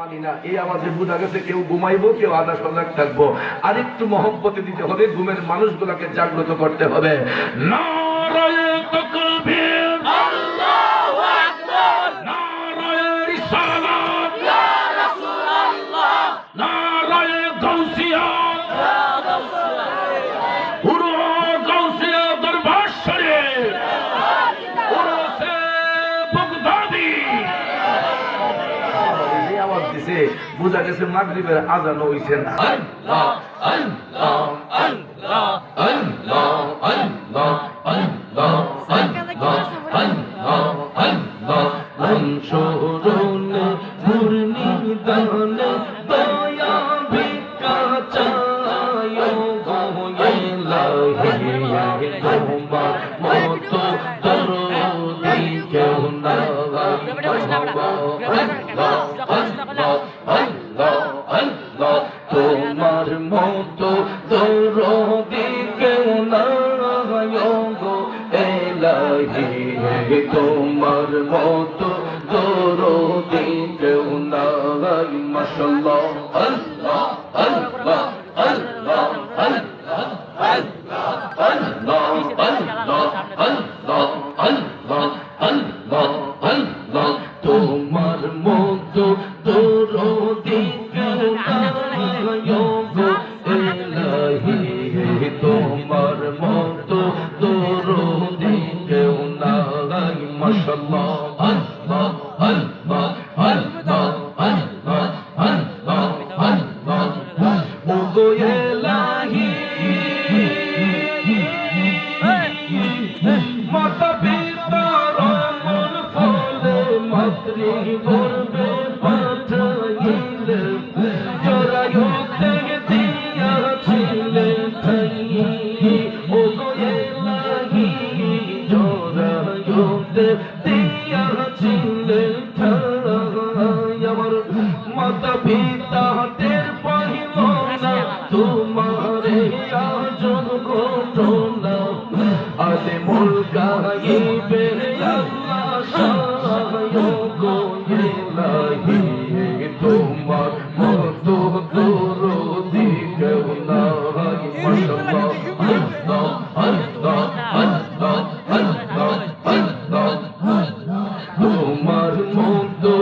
মানি না। এই আমাদের বোঝা গেছে কেউ ঘুমাইবো, কেউ আধা সজাগ থাকবো। আর একটু মহব্বতে দিতে হবে, ঘুমের মানুষগুলোকে জাগ্রত করতে হবে। নারায়ে তাকবীর, আল্লাহু আকবার, নারায়ে রিসালাত, ইয়া রাসূলুল্লাহ, নারায়ে গাউসিয়া, ইয়া গাউসিয়া, পুরো গাউসিয়া দরবার শরীফ, উরুসে বাগদাদি। এই আওয়াজ দিছে, বুঝা গেছে মাগরিবের আজান হইছে না। আল্লাহ আল্লাহ আল্লাহ আল্লাহ আল্লাহ আল্লাহ আল্লাহ আল্লাহ আল্লাহ অংশরণে পূর্ণিদানে দয়া ভিক্ষা চায় গোয়েলাহি তোমার মতো দরদি কেউ না। তোমার মতো দরদি কেউ নাই গো এলাহি, তোমার মতো দরদি কেউ নাই। মাশাআল্লাহ আল্লাহ আল্লাহ আল্লাহ আল্লাহ আল্লাহ আল্লাহ আল্লাহ আল্লাহ আল্লাহ আল্লাহ তোমার মতো দরদি কেউ নাই গো এলাহি, তোমার মতো দরদি কেউ নাই। মাশাআল্লাহ আল্লাহ আল্লাহ আল্লাহ আল্লাহ আল্লাহ আল্লাহ ওগো এলাহি মাতা পিতার মন ফলে মাতৃ গর্ভে পাঠাইলে জরায়ুতে দিয়াছিলে ঠাই। ওগো এলাহি জরায়ুতে দিয়াছিলে ঠাই। আমার মাতা পিতা টের পাইল না তোমারে আজব ঘটনা, আলে মোর গাইবে আল্লাহ সাহায্য গো এলাহি, তোমার মতো দরদি কেউ নাই। মাশাআল্লাহ আল্লাহ আল্লাহ আল্লাহ আল্লাহ আল্লাহ তোমার মতো